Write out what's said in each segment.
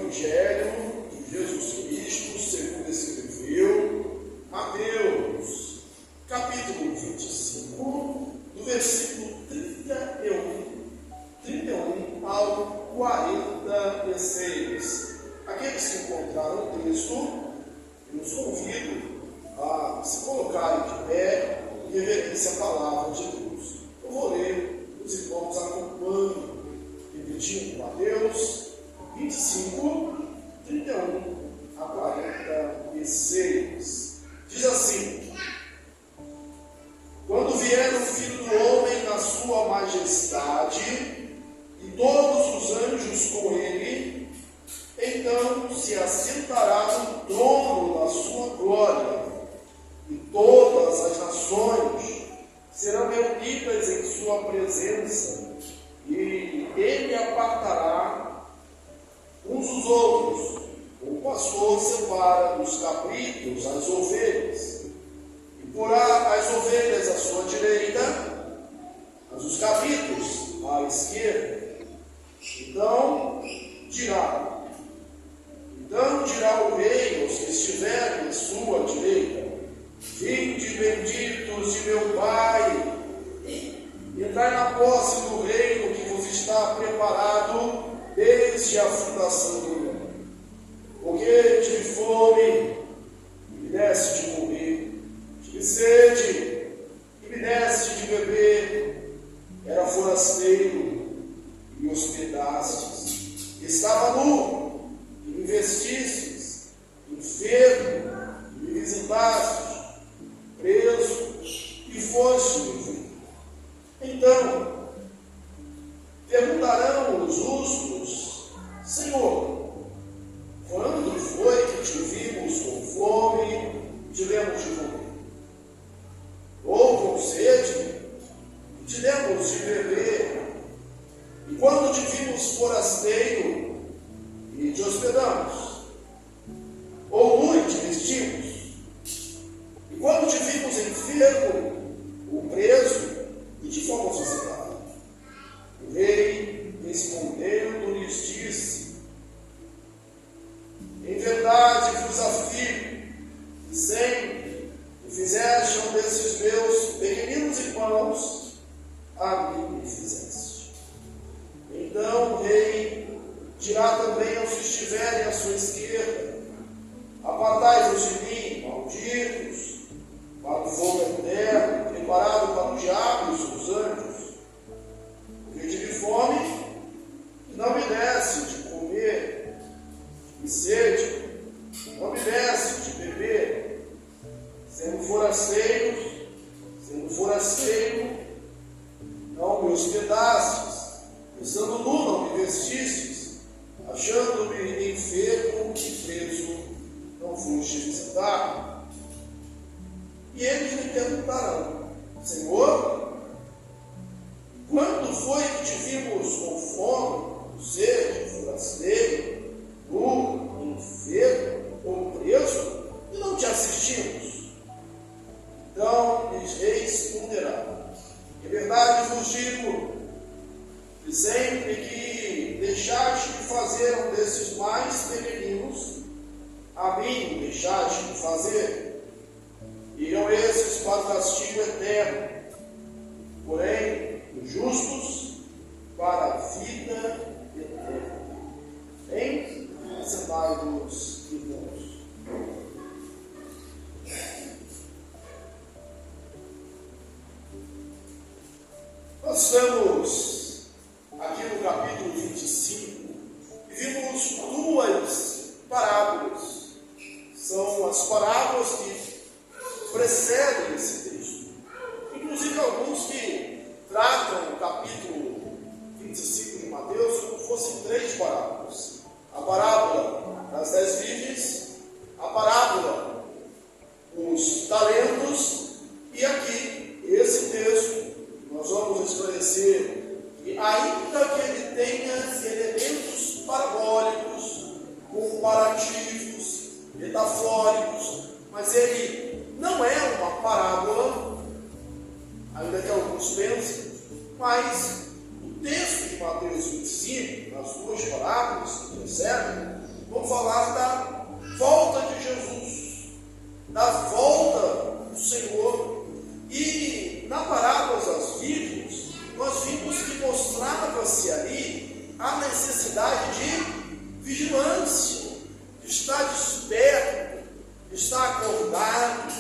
Evangelho de Jesus Cristo, segundo escreveu Mateus, capítulo 25, do versículo 31 ao 46. Aqueles que encontraram o texto, eu os convido a se colocarem de pé em reverência à palavra de Deus. Eu vou ler, os irmãos acompanham, repetindo Mateus 25, 31 a 46. Diz assim: quando vier o Filho do Homem na sua majestade, e todos os anjos com ele, então se assentará no trono da sua glória, e todas as nações serão reunidas em sua presença, e ele apartará uns dos outros. O pastor separa dos cabritos as ovelhas, e porá as ovelhas à sua direita, mas os cabritos à esquerda. Então dirá o rei aos que estiverem à sua direita: vinde benditos de meu Pai, entrai na posse do reino que vos está preparado desde a fundação do mundo. Porque tive fome, e me deste de comer, tive sede, e me deste de beber, era forasteiro, e me hospedastes, estava nu, e me vestistes, enfermo, e me visitastes, preso, e foste-me ver. Então perguntarão os justos: Senhor, quando foi que te vimos com fome e te demos de comer? Ou com sede e te demos de beber? E quando te vimos forasteiro e te hospedamos? Ou nu e te vestimos? E quando te vimos enfermo ou preso e te fomos visitar? O rei, respondendo, lhes disse: em verdade vos afirmo que sempre que fizeste um desses meus pequeninos irmãos, a mim me fizeste. Então o rei dirá também aos que estiverem à sua esquerda: apartai-vos de mim, malditos, para o fogo eterno, preparado para o diabo e os seus anjos. Porque tive fome e não me desse de comer, tive sede, não me desse de beber, sendo forasteiro, não me hospedastes, estando nu, não me vestistes, achando-me enfermo e preso, não foste visitar. E eles lhe perguntarão: Senhor, quando foi que te vimos com fome, sede, forasteiro, nu, enfermo ou preso, e não te assistimos? Então lhes responderá: em verdade vos digo, que sempre que deixaste de fazer um desses mais pequeninos, a mim deixaste de fazer. Irão esses para o castigo eterno, porém os justos para a vida eterna. Bem, sentai-vos, irmãos. Nós estamos aqui no capítulo 25 e vimos duas parábolas. São as parábolas que precedem esse texto. Inclusive alguns que tratam o capítulo 25 de Mateus como fossem três parábolas: a parábola das 10 virgens, a parábola dos talentos, e aqui, esse texto, nós vamos esclarecer que, ainda que ele tenha elementos parabólicos, comparativos, metafóricos, mas ele não é uma parábola, ainda que alguns pensem, mas o texto de Mateus 25, nas duas parábolas que precedem, vamos falar da volta de Jesus, da volta do Senhor. E na parábola das virgens, nós vimos que mostrava-se ali a necessidade de vigilância, de estar desperto, de estar acordado,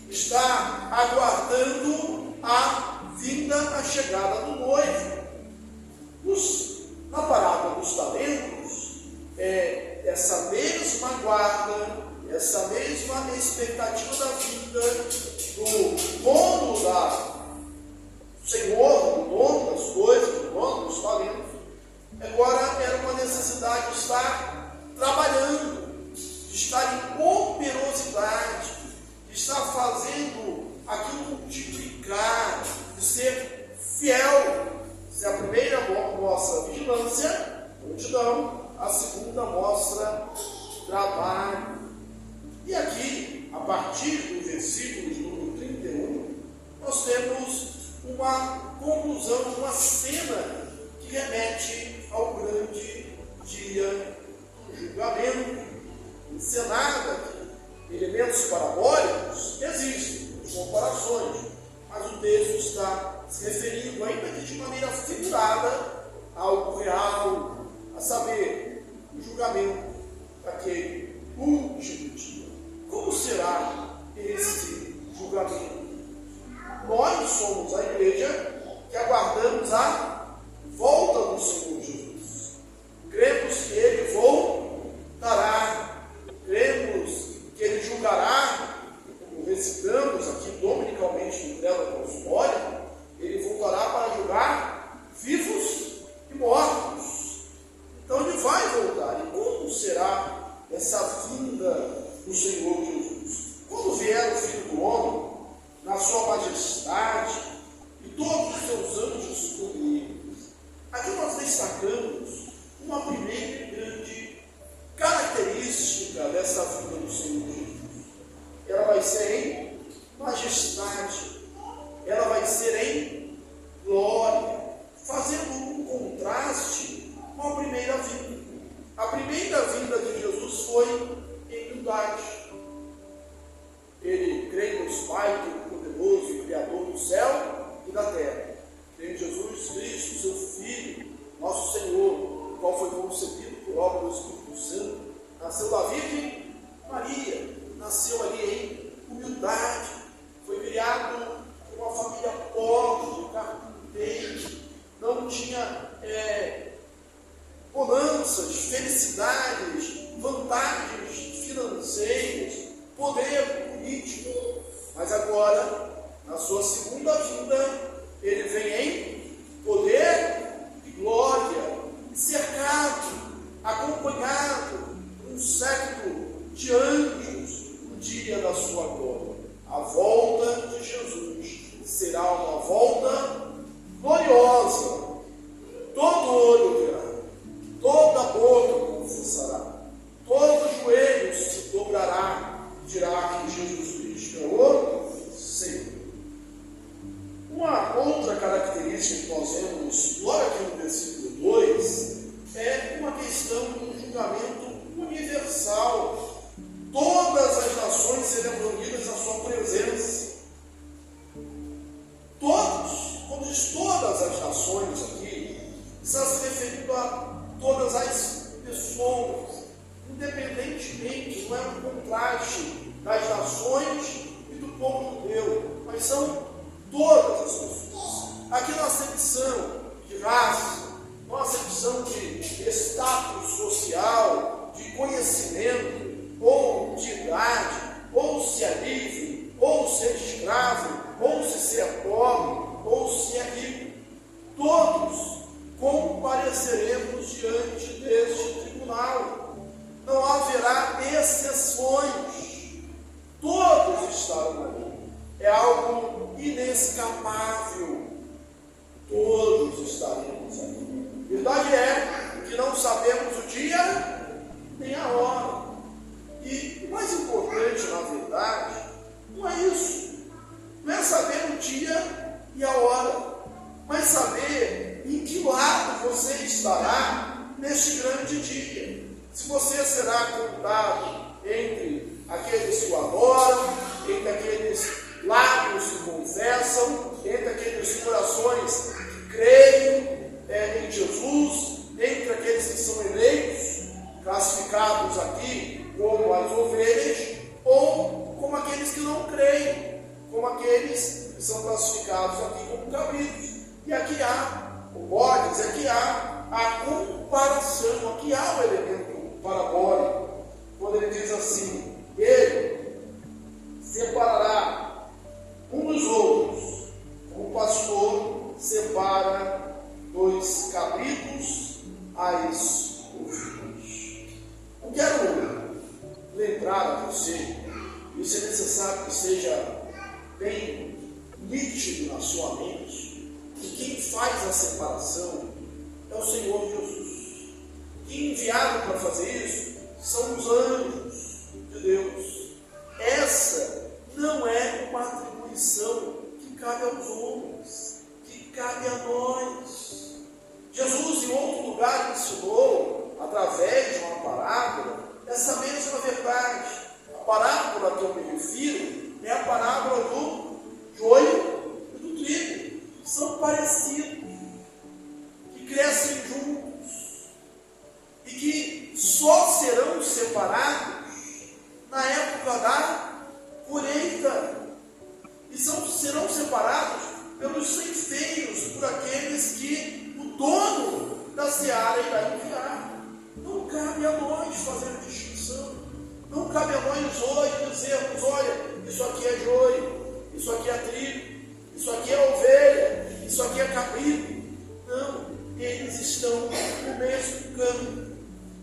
de estar aguardando a vinda, a chegada do noivo. Na parábola dos talentos, essa mesma guarda, essa mesma expectativa da vinda do dono do Senhor, do dono das coisas, do dono dos talentos, agora era uma necessidade de estar trabalhando, de estar em operosidade, de estar fazendo aquilo multiplicar, de ser fiel. Se a primeira mostra vigilância, prontidão, a segunda mostra trabalho. E aqui, a partir do versículo de número 31, nós temos uma conclusão, uma cena que remete ao grande dia do julgamento, encenada aqui. Elementos parabólicos existem, comparações, mas o texto está se referindo, ainda que de maneira figurada, a algo real, a saber, o julgamento daquele último dia. Como será esse julgamento? Nós somos a igreja que aguardamos a volta do Senhor Jesus. Cremos que Ele voltará, cremos que Ele julgará, como recitamos aqui dominicalmente no Credo Apostólico, Ele voltará para julgar vivos e mortos. Então Ele vai voltar. E como será essa vinda do Senhor Jesus? Quando vier o Filho do Homem, na sua majestade, e todos os seus anjos com ele. Aqui nós destacamos uma primeira e grande característica dessa vinda do Senhor Jesus. Ela vai ser em majestade, ela vai ser em glória, fazendo um contraste com a primeira vinda. A primeira vinda de Jesus foi em humildade. Ele crê em Deus Pai, Todo-Poderoso e Criador do céu e da terra. Crê em Jesus Cristo, seu Filho, nosso Senhor, o qual foi concebido por obra do Espírito Santo, nasceu da Virgem Maria, nasceu ali em humildade, foi criado por uma família pobre, de carpinteiro, não tinha bonanças, felicidades, vantagens financeiras, poder político, mas agora, na sua segunda vinda, ele vem em poder e glória, cercado, acompanhado por um séquito de anjos no dia da sua glória. A volta de Jesus será uma volta gloriosa. Todo olho verá, toda boca confessará, todo joelho se dobrará e dirá que Jesus Cristo é o Senhor. Uma outra característica que nós vemos logo aqui no versículo 2 é uma questão do julgamento universal. Todas as nações serão reunidas na sua presença. Todos, quando diz todas as nações aqui, está se referindo a todas as pessoas, independentemente, não é um contraste das nações e do povo judeu, mas são todas as pessoas. Aqui não há acepção de raça, não há acepção de status social, de conhecimento, ou de idade, ou se é livre, ou se é escravo, ou se é pobre, ou se é rico. Todos compareceremos diante deste tribunal. Não haverá exceções. Todos estarão ali. É algo inescapável. Todos estaremos ali. Verdade é que não sabemos o dia nem a hora. E o mais importante, na verdade, não é isso. Não é saber o dia e a hora, mas saber em que lado você estará neste grande dia. se você será contado entre aqueles que o adoram, entre aqueles lábios que confessam, entre aqueles corações que creem em Jesus, entre aqueles que são eleitos, classificados aqui como as ovelhas, ou como aqueles que não creem, como aqueles que são classificados aqui como cabritos. E aqui há, o bodes, aqui há a comparação, aqui há o elemento parabólico, quando ele diz assim: ele separará um dos outros, como o pastor separa dois cabritos às ovelhas. Eu quero lembrar a você, isso é necessário que seja bem nítido na sua mente, que quem faz a separação é o Senhor Jesus. Quem enviado para fazer isso são os anjos de Deus. Essa não é uma atribuição que cabe aos homens, que cabe a nós. Jesus, em outro lugar, ensinou, através de uma parábola, essa mesma verdade. A parábola que eu me refiro é a parábola do joio e do trigo. São parecidos, que crescem juntos e que só serão separados na época da colheita, e serão separados pelos ceifeiros, por aqueles que o dono da seara irá enviar. Não cabe a nós fazer distinção, não cabe a nós hoje dizermos: olha, isso aqui é joio, isso aqui é trigo, isso aqui é ovelha, isso aqui é cabrito. Não, eles estão no mesmo campo,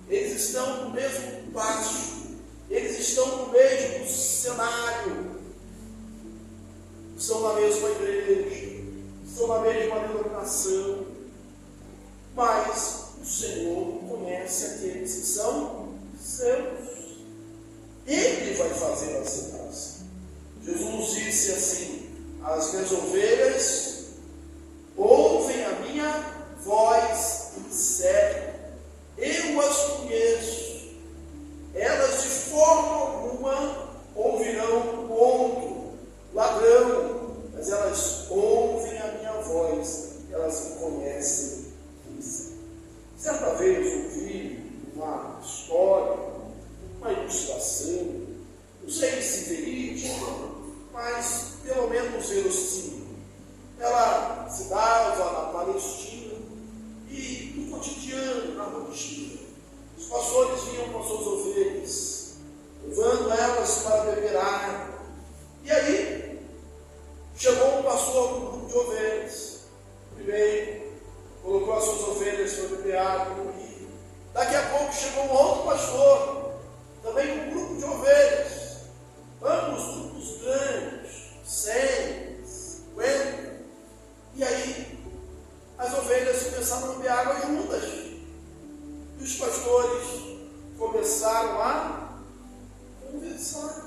eles estão no mesmo pasto, eles estão no mesmo cenário, estão na mesma igreja, estão na mesma denominação, mas o Senhor conhece aqueles que são seus. Ele vai fazer a separação. Jesus disse assim: as minhas ovelhas ouvem a minha voz e seguem. Eu as conheço. Elas de forma alguma ouvirão o outro, ladrão, mas elas ouvem a minha voz, elas me conhecem. Certa vez ouvi uma história, uma ilustração, não sei se verídica, mas pelo menos verossímil. Ela se dava na Palestina e no cotidiano, na rotina, os pastores vinham com suas ovelhas, levando elas para beber água. E aí chegou um pastor com um grupo de ovelhas. Primeiro colocou as suas ovelhas para beber água no rio. Daqui a pouco chegou um outro pastor, também com um grupo de ovelhas. Ambos grupos grandes, 100, 50. E aí as ovelhas começaram a beber água juntas. E os pastores começaram a conversar,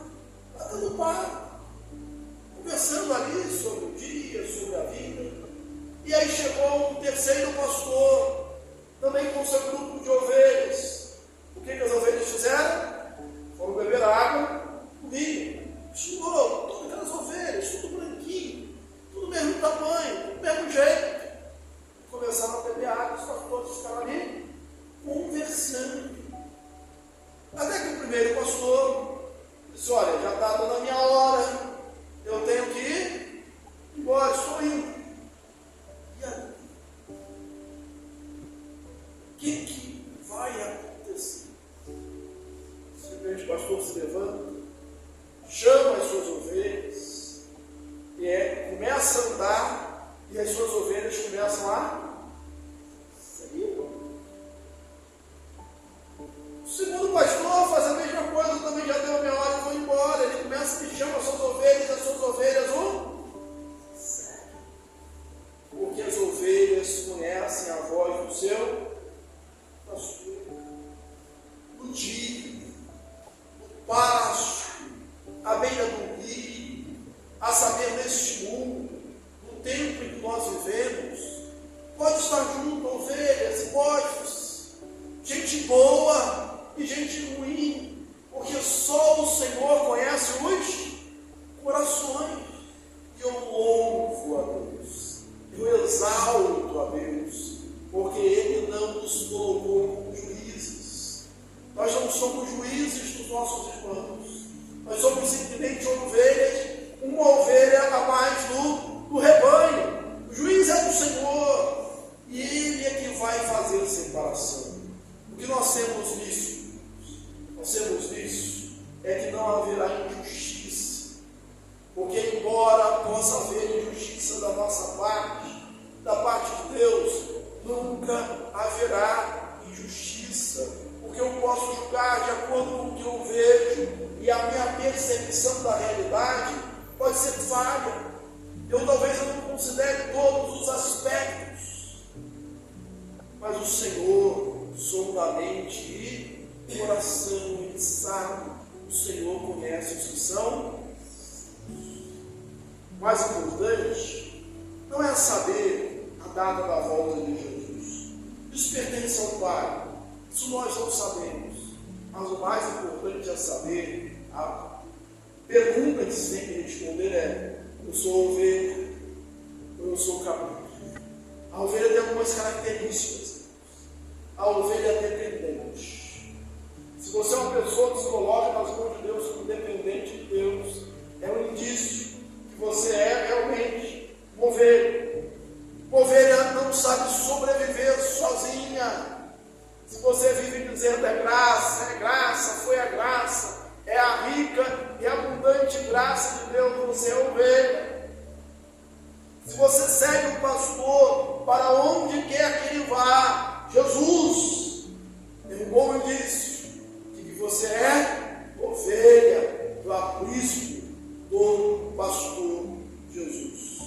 batendo papo, conversando ali sobre o dia, sobre a vida. E aí chegou um terceiro pastor, também com seu grupo de ovelhas. O que as ovelhas fizeram? Foram beber água no rio. Chegou todas aquelas ovelhas, tudo branquinho, tudo do mesmo tamanho, do mesmo jeito. Começaram a beber água, os pastores ficaram ali conversando. Até que o primeiro pastor disse: olha, já está dando a minha hora, eu tenho que ir embora, estou indo. E aí? O que vai acontecer? Simplesmente o pastor se levanta, chama as suas ovelhas, e começa a andar, e as suas ovelhas começam a seguir. O segundo pastor faz a mesma coisa, também já deu a minha hora e foi embora. Ele começa e chama as suas ovelhas o segue. Porque as ovelhas conhecem a voz do seu pastor. O dia, o pasto, à beira do rio, a saber neste mundo, no tempo em que nós vivemos, alto a Deus, porque Ele não nos colocou como juízes. Nós não somos juízes dos nossos irmãos. Nós somos simplesmente ovelhas, uma ovelha a mais do rebanho. O juiz é do Senhor, e Ele é que vai fazer separação. O que nós temos visto? Nós temos visto é que não haverá injustiça, porque embora possa haver injustiça da nossa parte, da parte de Deus, nunca haverá injustiça, porque eu posso julgar de acordo com o que eu vejo, e a minha percepção da realidade pode ser falha. Talvez eu não considere todos os aspectos, mas o Senhor sonda a mente e coração, Ele sabe. O Senhor conhece os que são. Mais importante não é saber a data da volta de Jesus. Isso pertence ao Pai. Isso nós não sabemos. Mas o mais importante é saber. A pergunta que se tem que responder é: eu sou ovelha ou eu sou cabrito? A ovelha tem algumas características. A ovelha é dependente. Se você é uma pessoa que se coloca nas mãos de Deus como dependente de Deus, é um indício que você é realmente uma ovelha. Uma ovelha não sabe sobreviver sozinha. Se você vive dizendo é graça, foi a graça, é a rica e abundante graça de Deus, você é ovelha. Se você segue o pastor para onde quer que ele vá, Jesus, é um bom indício de que você é ovelha do aprisco do pastor Jesus.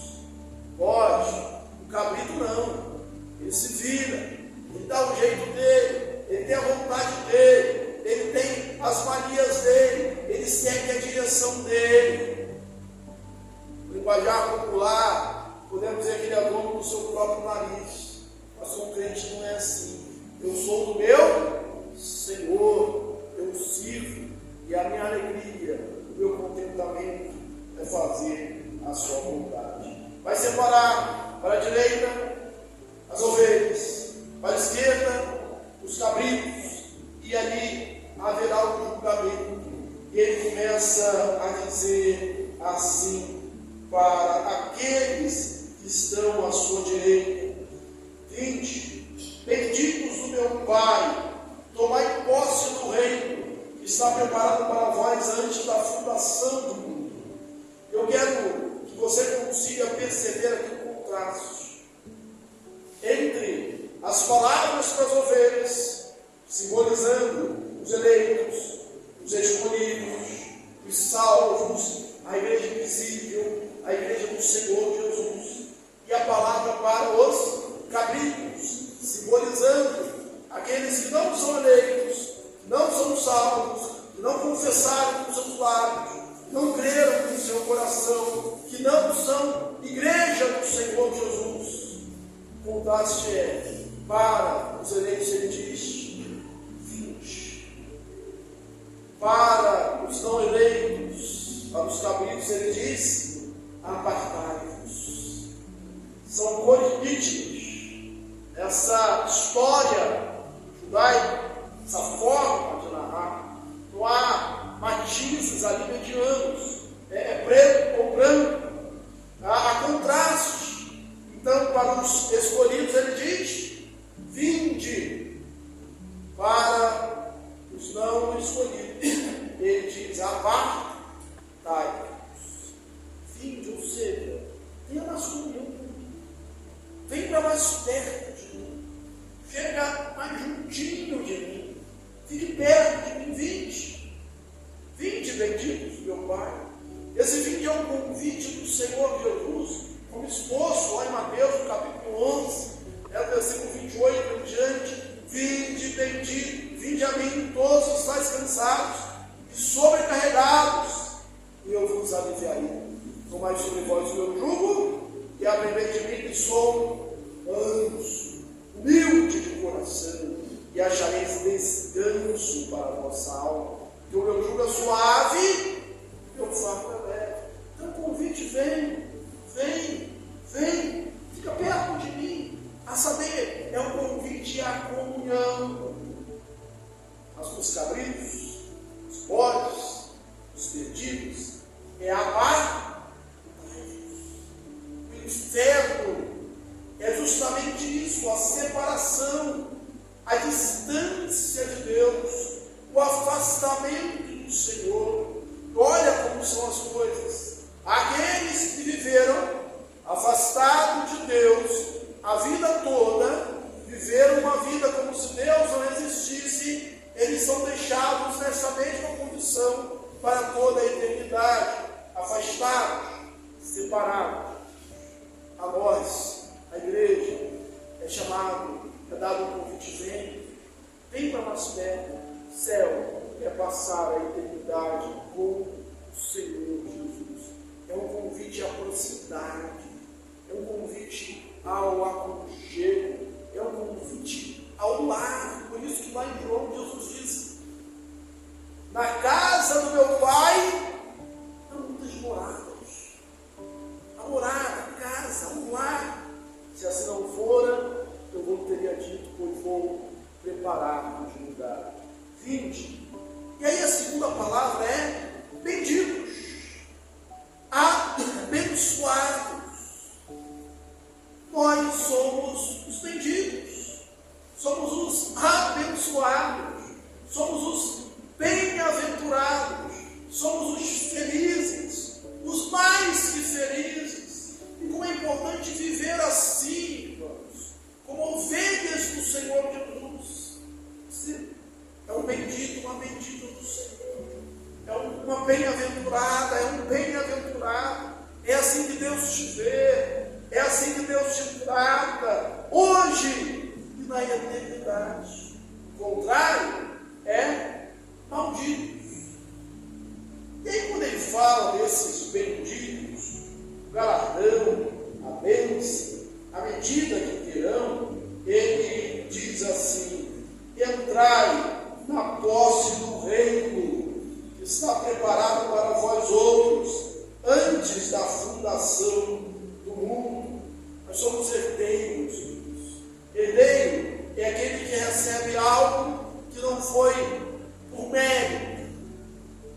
Pode, o cabrito não, ele se vira, ele dá o jeito dele, ele tem a vontade dele, ele tem as manias dele, ele segue a direção dele. No linguajar popular, podemos dizer que ele é dono do seu próprio nariz. Mas um crente não é assim. Eu sou do meu Senhor, eu sirvo, e a minha alegria, o meu contentamento é fazer a sua vontade. Vai separar para a direita as ovelhas, para a esquerda os cabritos, e ali haverá o julgamento. E ele começa a dizer assim para aqueles que estão à sua direita: Vinde, benditos do meu Pai, tomai posse do reino que está preparado para vós antes da fundação do mundo. Eu quero que você consiga perceber aqui o contraste entre as palavras para as ovelhas, simbolizando os eleitos, os escolhidos, os salvos, a igreja invisível, a igreja do Senhor Jesus, e a palavra para os cabritos, simbolizando aqueles que não são eleitos, que não são salvos, que não confessaram com seus lábios, que não creram com seu coração, que não são igreja do Senhor Jesus. O contraste é: para os eleitos ele diz, vinde. Para os não eleitos, para os cabritos ele diz, apartai-vos. São cores nítidas. Essa história judaica, essa forma de narrar, não há matizes ali medianos, é preto ou branco, há contraste. Então, para os escolhidos ele diz, vinde. Para os não escolhidos ele diz, apartai-vos. Vinde, ou seja, venha na sua união comigo, vem para mais perto de mim, chega mais juntinho de mim, fique perto de mim, vinde. Vinde, benditos, meu Pai. Esse vinde é um convite do Senhor Jesus, como exposto lá em Mateus, no capítulo 11, o versículo 28 em diante. Vinde, bendito, vinde a mim, todos os estáis cansados e sobrecarregados, e eu vos aliviarei. Tomai sobre vós o meu jugo e aprendei de mim, que sou manso, humilde de coração, e achareis descanso para a vossa alma. Que o meu jugo é suave, meu fardo é leve. Então o convite vem, fica perto de mim. A saber, é um convite à comunhão. Mas os cabritos, os bodes, os perdidos, é amar o inferno. É justamente isso, a separação, a distância de Deus, o afastamento do Senhor. Olha como são as coisas. Aqueles que viveram afastados de Deus a vida toda, viveram uma vida como se Deus não existisse, eles são deixados nessa mesma condição para toda a eternidade, afastados, separados. A nós, a igreja, é chamado, é dado um convite: vem para mais perto. Céu é passar a eternidade com o Senhor Jesus. É um convite à proximidade, é um convite ao aconchego, é um convite ao lar. Por isso que lá em João Jesus diz: na casa do meu Pai há muitas moradas. A morada, a casa, um lar. Se assim não fora, eu não teria dito, pois vou preparar-vos lugar. 20. E aí a segunda palavra é benditos, abençoados. Nós somos os benditos, somos os abençoados, somos os bem-aventurados, somos os felizes, os mais que felizes. E como é importante viver assim, irmãos, como ovelhas do Senhor Jesus. É um bendito, uma bendita do Senhor, é uma bem-aventurada, é um bem-aventurado. É assim que Deus te vê, é assim que Deus te trata, hoje e na eternidade. O contrário é malditos. E aí, quando ele fala desses benditos, o galardão, a bênção, a medida que terão, ele diz assim: entrai na posse do reino que está preparado para vós outros, antes da fundação do mundo. Nós somos herdeiros. Herdeiro é aquele que recebe algo que não foi por mérito,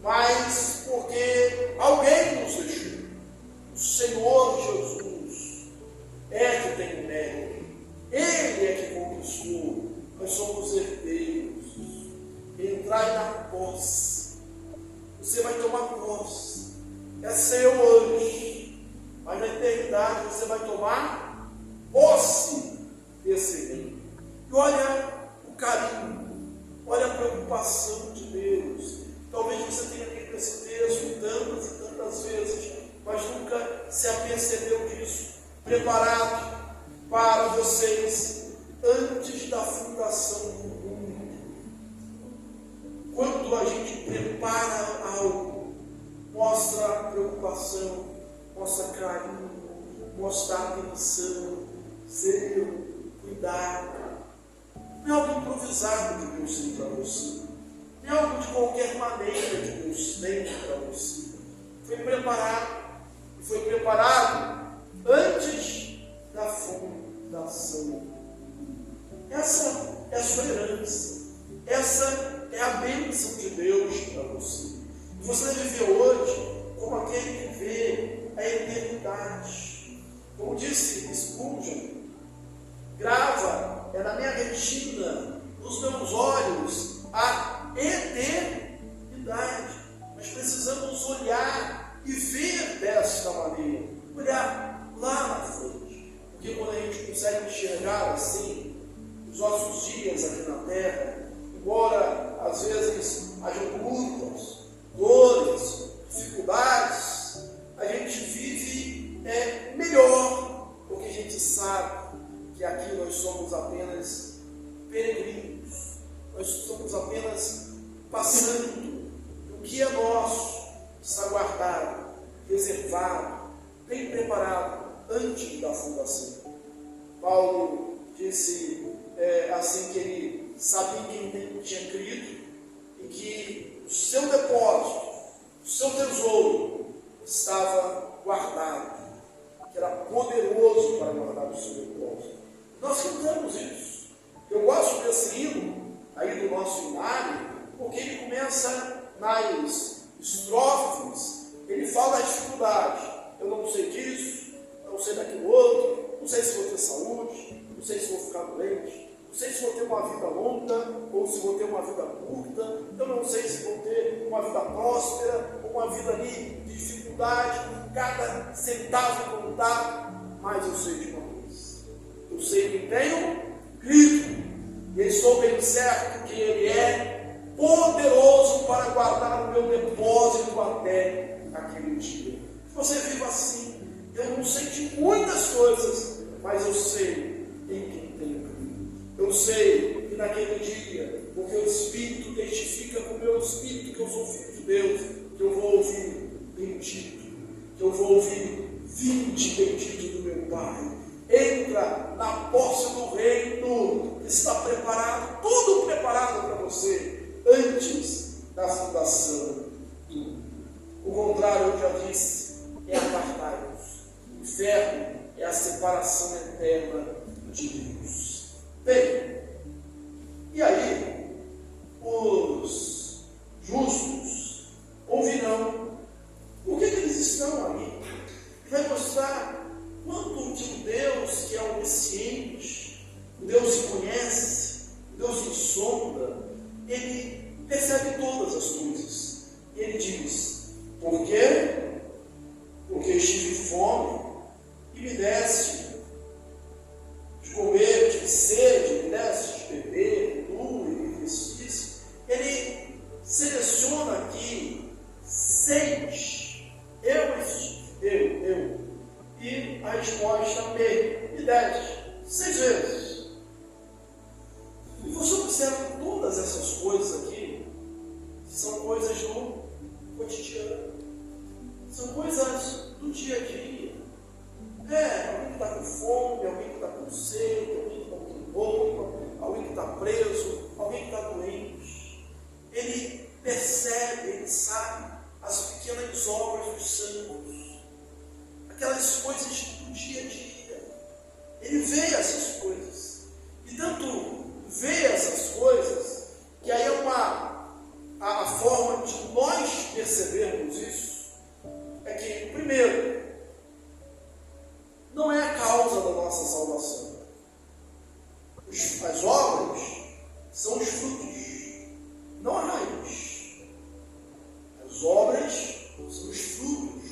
mas porque alguém nos deixou. O Senhor Jesus é que tem o mérito, Ele é que conquistou. Nós somos herdeiros. Entrai na posse. Você vai tomar posse. É seu hoje, mas na eternidade você vai tomar posse desse reino. E olha o carinho, olha a preocupação de Deus. Talvez você tenha lido esse texto tantas e tantas vezes, mas nunca se apercebeu disso. Preparado para vocês antes da fundação do mundo. Quando a gente prepara algo, mostra preocupação, mostra carinho, mostra atenção, zelo, cuidado. Não é algo improvisado que Deus tem para você. Não é algo de qualquer maneira que Deus tem para você. Foi preparado. E foi preparado antes da fundação. Essa é a sua herança. Essa é a bênção de Deus para você. E você deve viver hoje como aquele que vê a eternidade. Como disse Spurgeon, grava na minha retina, nos meus olhos, a eternidade. Nós precisamos olhar e ver desta maneira. Olhar lá na frente. Porque quando a gente consegue enxergar assim, os nossos dias aqui na terra, embora às vezes hajam lutas, dores, dificuldades, a gente vive melhor, porque a gente sabe que aqui nós somos apenas peregrinos, nós somos apenas passando. O que é nosso está guardado, reservado, bem preparado antes da fundação. Paulo disse assim que ele sabia quem tinha crido e que o seu depósito, o seu tesouro estava guardado, que era poderoso para guardar o seu depósito. Nós que sei se vou ficar doente, não sei se vou ter uma vida longa ou se vou ter uma vida curta, eu não sei se vou ter uma vida próspera ou uma vida ali de dificuldade, cada centavo contar, mas eu sei de uma coisa, eu sei que tenho Cristo, e estou bem certo que Ele é poderoso para guardar o meu depósito até aquele dia. Se você vive assim, eu não sei de muitas coisas, mas eu sei em quem tenho Cristo. Eu sei que naquele dia, porque o Espírito testifica com o meu Espírito que eu sou filho de Deus, que eu vou ouvir bendito, que eu vou ouvir vinde bendito do meu Pai. Entra na posse do reino, está preparado, tudo preparado para você, antes da fundação do mundo. O contrário, eu já disse, é apartar-nos. O inferno é a separação eterna de Deus. Bem, e aí, os justos ouvirão por que eles estão ali. Vai mostrar quanto de um Deus que é onisciente, o Deus que conhece, o Deus que sonda, Ele percebe todas as coisas. E Ele diz, por quê? Porque estive fome e me deste de comer, tive sede, me deste de beber, nu e me vestiste. Ele seleciona aqui 6. Eu. E a resposta me deste 6 vezes. E você observa todas essas coisas aqui, são coisas do cotidiano, são coisas do dia a dia. Alguém que está com fome, alguém que está com sede, alguém que está com roupa, alguém que está preso, alguém que está doente. Ele percebe, ele sabe as pequenas obras dos santos, aquelas coisas do dia a dia. Ele vê essas coisas, e tanto vê essas coisas, que aí é a forma de nós percebermos isso, é que, primeiro, não é a causa da nossa salvação. As obras são os frutos, não a raiz. As obras são os frutos,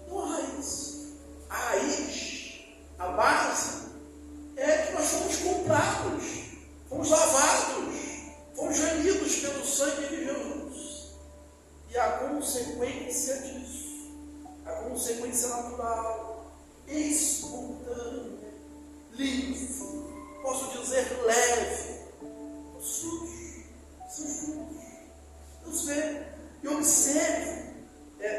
não a raiz. A raiz, a base, é que nós fomos comprados, fomos lavados, fomos remidos pelo sangue de Jesus. E a consequência disso, a consequência natural, espontânea, livre, posso dizer leve, os frutos, são os frutos. Deus vê e observe,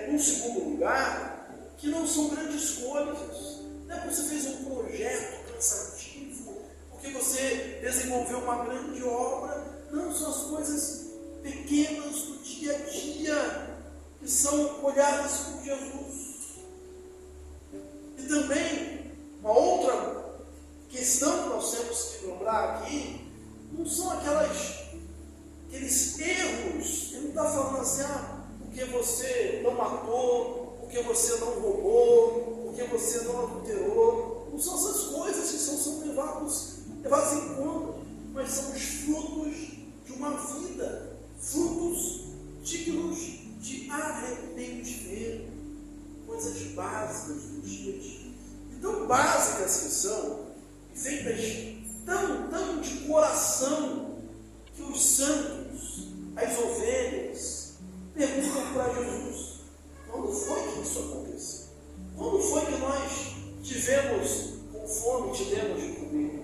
em segundo lugar, que não são grandes coisas. Não é porque você fez um projeto cansativo, porque você desenvolveu uma grande obra. Não, são as coisas pequenas do dia a dia que são olhadas por Jesus. E também, uma outra questão que nós temos que lembrar aqui, não são aqueles erros. Ele não está falando assim, porque você não matou, porque você não roubou, porque você não adulterou. Não são essas coisas que são levadas em conta, mas são os frutos de uma vida, frutos dignos de arrependimento, coisas básicas do dia a dia. E tão básicas que são, e feitas tão de coração, que os santos, as ovelhas, perguntam para Jesus: quando foi que isso aconteceu? Quando foi que nós tivemos com fome e tivemos de comer?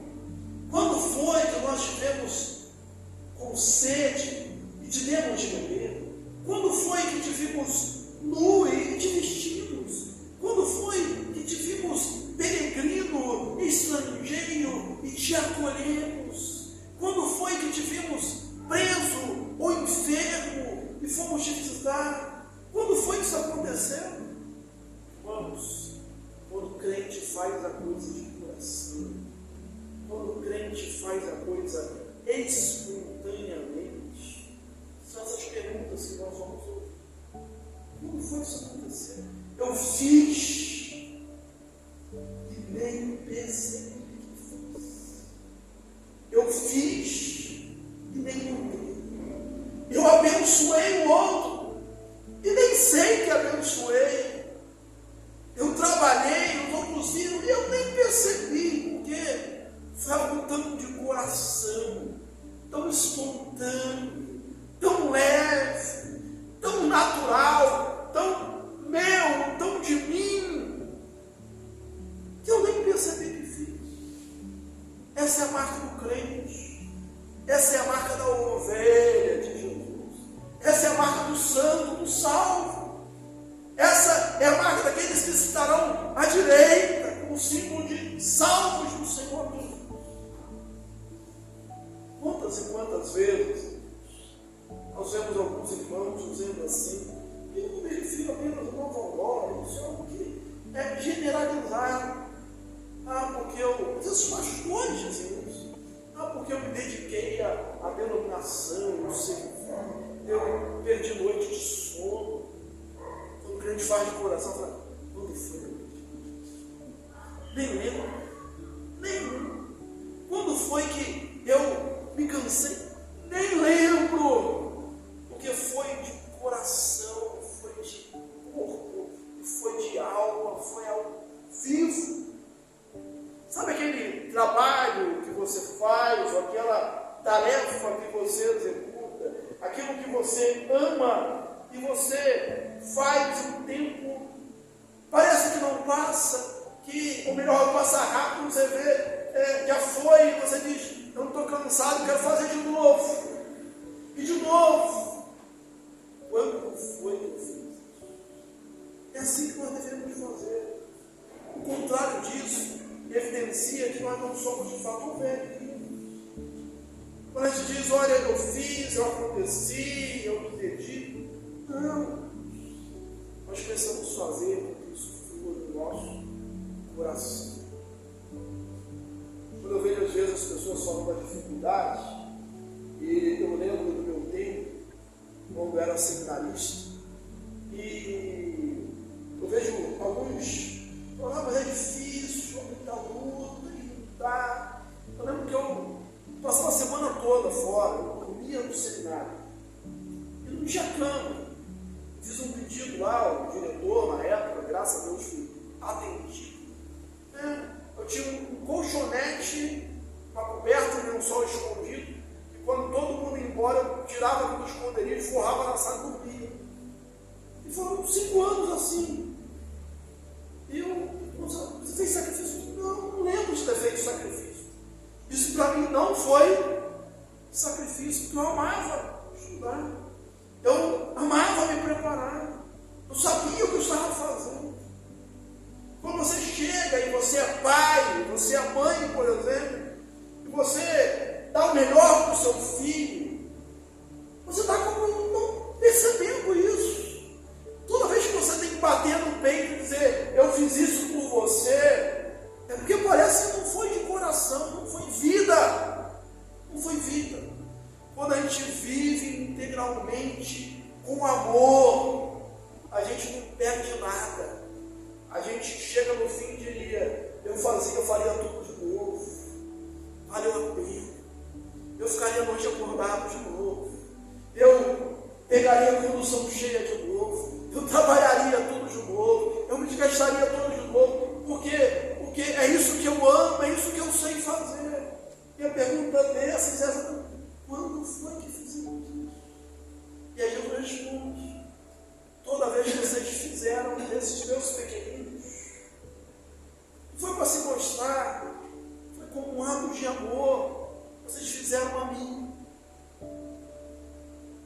Quando foi que nós tivemos com sede e tivemos de beber? Quando foi que te vimos nu e te vestimos? Quando foi que te vimos peregrino, estrangeiro e te acolhemos? Quando foi que te vimos preso ou enfermo e fomos te visitar? Quando foi que isso aconteceu? Irmãos, quando o crente faz a coisa de coração, quando o crente faz a coisa espontaneamente, são essas perguntas que nós vamos ouvir. Quando foi que isso aconteceu? Eu fiz e nem percebi que fiz. fiz e nem cumpri. Eu abençoei o outro e nem sei que abençoei. Eu trabalhei, eu produzi e eu nem percebi, porque foi algo tão de coração, tão espontâneo, tão leve, tão natural, tão meu, tão de mim, que eu nem percebi que fiz. Essa é a marca do crente, essa é a marca da ovelha de Jesus, essa é a marca do santo, do salvo. Essa é a marca daqueles que estarão à direita, como símbolo de salvos do Senhor Jesus. Quantas e quantas vezes nós vemos alguns irmãos dizendo assim, e eu não me refiro apenas ao novo glória, isso é algo que é generalizado. Porque eu, às vezes pastores dizem isso. Porque eu me dediquei à denominação, eu sei, eu perdi noite de sono. Quando o crente faz de coração, fala, quando foi? Nem lembro. Quando foi que eu me cansei? Nem lembro. Porque foi de coração, foi de corpo, foi de alma, foi ao vivo. Sabe aquele trabalho que você faz, ou aquela tarefa que você executa, aquilo que você ama e você faz um tempo, parece que não passa, ou melhor, passa rápido, você vê, já foi, e você diz, eu não estou cansado, quero fazer de novo, e de novo. Quando foi que eu fiz? É assim que nós devemos fazer. O contrário disso evidencia que nós não somos de fato ovelhas. Quando a gente diz, olha, eu fiz, eu aconteci, eu me dedico, não. Nós precisamos fazer com que isso flua no nosso coração. Quando eu vejo às vezes as pessoas falando da dificuldade, e eu lembro do meu tempo, quando eu era seminarista, e eu vejo alguns falando, mas é difícil, muita luta, e não dá. Eu lembro que eu passava a semana toda fora, eu comia no seminário, e não tinha cama. Fiz um pedido lá, o diretor, na época, graças a Deus, fui atendido. Eu tinha um colchonete, uma coberta de um sol escondido, e quando todo mundo ia embora, eu tirava do esconderijo, forrava na sala e dormia. E foram 5 anos assim. E você fez sacrifício? Não lembro de ter feito sacrifício. Isso para mim não foi sacrifício, porque eu amava estudar. Eu amava me preparar. Eu sabia o que eu estava fazendo. Quando você chega e você é pai, você é mãe, por exemplo, e você dá o melhor para o seu filho, você está como não percebendo isso. Toda vez que você tem que bater no peito e dizer, eu fiz isso por você, é porque parece que não foi de coração, não foi vida. Não foi vida. Quando a gente vive integralmente com amor, a gente não perde nada. A gente chega no fim e diria, eu faria tudo de novo. Valeu a pena. Eu ficaria a noite acordado de novo. Eu pegaria a condução cheia de novo. Eu trabalharia tudo de novo. Eu me desgastaria tudo de novo. Porque é isso que eu amo, é isso que eu sei fazer. E a pergunta dessa é, quando foi que fizemos isso? E aí eu respondo, toda vez que vocês fizeram desses meus pequeninos, foi para se mostrar, foi como um ato de amor, vocês fizeram a mim.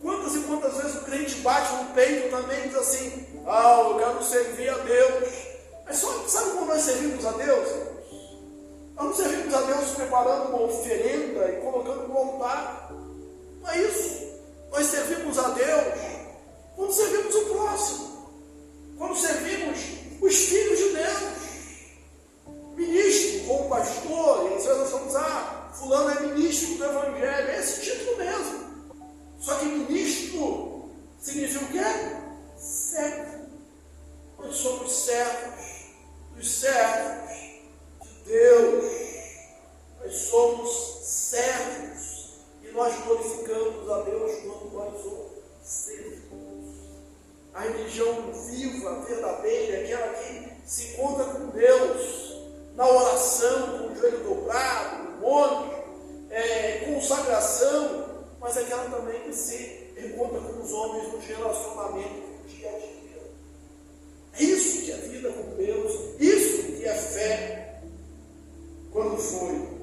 Quantas e quantas vezes o crente bate no peito também e diz assim, eu quero servir a Deus. Mas sabe como nós servimos a Deus? Nós não servimos a Deus preparando uma oferenda e colocando no altar. Não é isso. Nós servimos a Deus quando servimos o próximo. Quando servimos os filhos de Deus. Ministro, como pastor, e às vezes nós vamos, fulano é ministro do Evangelho. É esse título mesmo. Só que ministro significa o quê? Servo. Nós somos servos dos servos de Deus. Nós somos servos, e nós glorificamos a Deus quando nós o servimos. A religião viva, verdadeira, é aquela que se encontra com Deus, na oração, com o joelho dobrado, no monte, consagração, mas é aquela também que se encontra com os homens nos relacionamentos do dia a dia. Isso que é vida com Deus, isso que é fé. Quando foi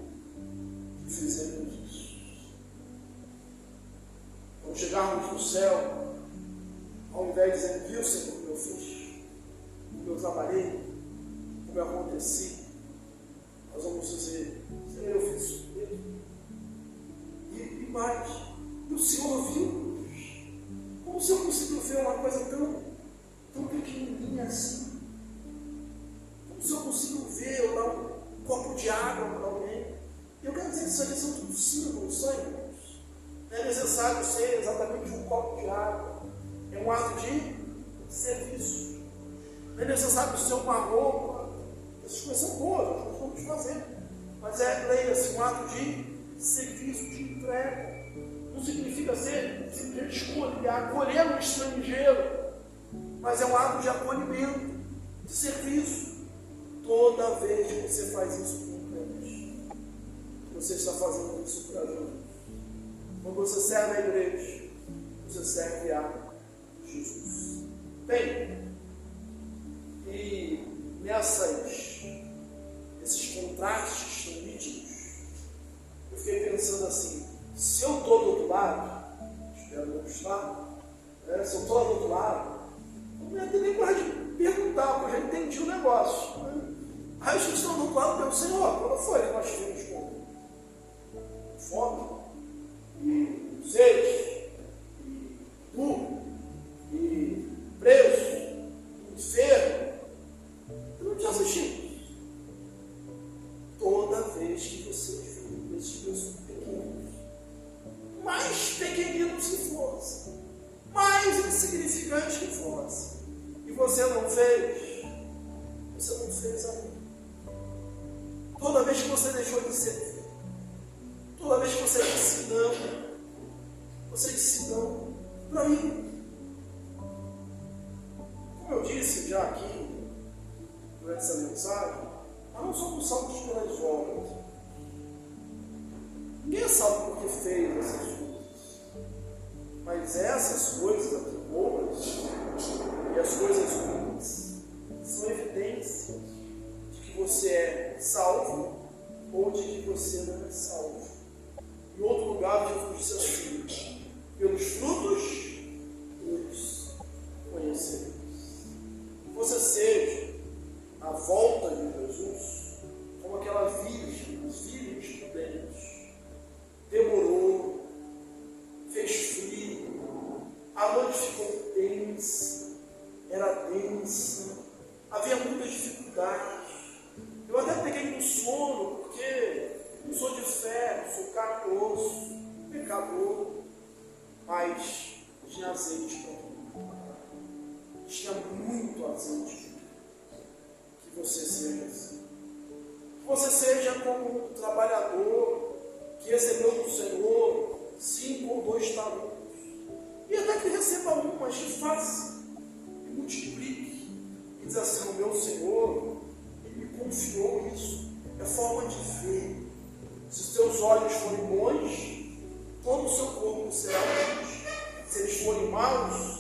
que fizemos isso? Quando chegarmos no céu, ao invés de dizer, viu, Senhor, como eu fiz, como eu trabalhei, como eu aconteci, nós vamos dizer, Senhor, eu fiz isso mesmo. E mais, e o Senhor viu? Como o Senhor conseguiu ver uma coisa tão pequenininha assim? Como o Senhor conseguiu ver eu dar um copo de água para alguém? Eu quero dizer que isso aqui são tudo símbolos, são irmãos. Não é necessário ser exatamente um copo de água. É um ato de serviço. Não é necessário ser uma roupa. Essas coisas são boas, nós vamos fazer. Mas leia-se, um ato de serviço, de entrega. Não significa ser simplesmente acolher um estrangeiro, mas é um ato de acolhimento, de serviço. Toda vez que você faz isso com Deus, você está fazendo isso para Deus. Quando você serve a igreja, você serve a Jesus. Bem, e esses contrastes tão nítidos, eu fiquei pensando assim, se eu estou do outro lado, espero não estar, se eu estou do outro lado, não ia ter nem coragem de perguntar, porque eu já entendi o negócio. Aí os que estão do outro lado perguntam, Senhor, quando foi que nós tivemos fome? E sede? E duro? E preso? Enfermo? Eu não te assisti. Toda vez que você viu esses meus pequenos, mais pequeninos que fossem, mais insignificantes que fossem, e você não fez ainda. Toda vez que você deixou de servir, toda vez que você disse não para mim. Como eu disse já aqui durante essa mensagem, nós não somos salvos pelas obras. Ninguém é salvo porque fez essas coisas. Mas essas coisas aqui boas e as coisas ruins são evidências de que você é salvo ou de que você não é salvo. Em outro lugar, Jesus disse assim, pelos frutos os conheceremos. Você seja, à volta de Jesus, como aquela virgem, as virgens prudentes, demorou, fez frio, a noite ficou densa, era densa, havia muitas dificuldades. Eu até peguei no sono, porque não sou de fé, sou carne e osso, pecador, mas tinha azeite para mim. Tinha muito azeite. Que você seja assim. Que você seja como um trabalhador que recebeu do Senhor 5 ou 2 talentos. E até que receba um, mas que faça e multiplique. E diz assim, o meu Senhor, Ele me confiou isso. É forma de ver. Se os teus olhos forem bons, todo o seu corpo será luz. Se eles forem maus,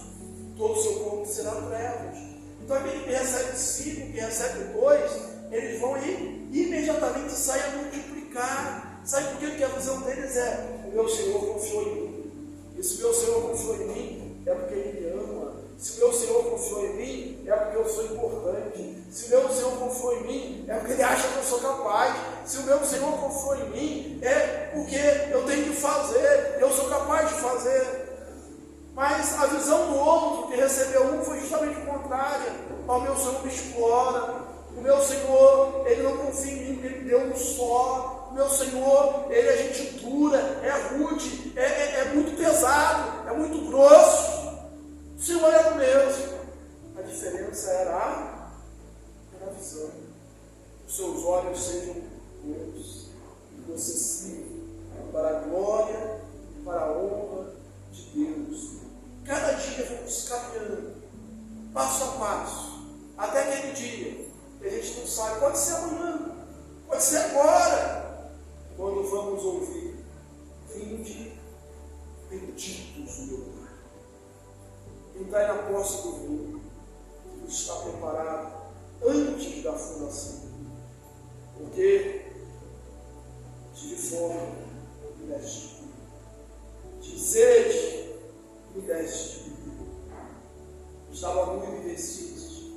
todo o seu corpo será trevas. Então aquele que recebe 5, que recebe 2, eles vão imediatamente sair a multiplicar. Sabe por quê? A visão deles é, o meu Senhor confiou em mim. E se o meu Senhor confiou em mim, é porque Ele me ama. Se o meu Senhor confiou em mim, é porque eu sou importante. Se o meu Senhor confiou em mim, é porque Ele acha que eu sou capaz. Se o meu Senhor confiou em mim, é porque eu tenho que fazer, eu sou capaz de fazer. Mas a visão do outro que recebeu um foi justamente contrária. O meu Senhor me explora. O meu Senhor, Ele não confia em mim, porque Ele deu um só. O meu Senhor, Ele é gente dura, é rude, é muito pesado, é muito grosso. O Senhor era o mesmo. A diferença era a visão. Os seus olhos sejam bons e você sirva vinde, benditos do meu Pai. Entrai na posse do reino que está preparado antes da fundação do mundo. Porque tive fome, me deste comida. Tive sede, me deste bebida. Estava nu e me vestistes.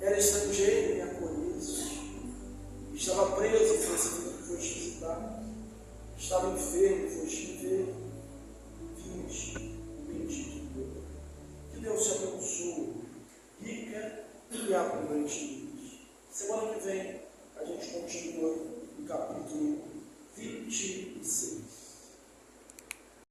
Era estrangeiro e me acolheste. Estava preso e foste visitar. Estava enfermo e foste me ver. Vinde, bendito meu Pai. Que Deus te abençoe, rica e abundantemente. Semana que vem a gente continua no capítulo 26.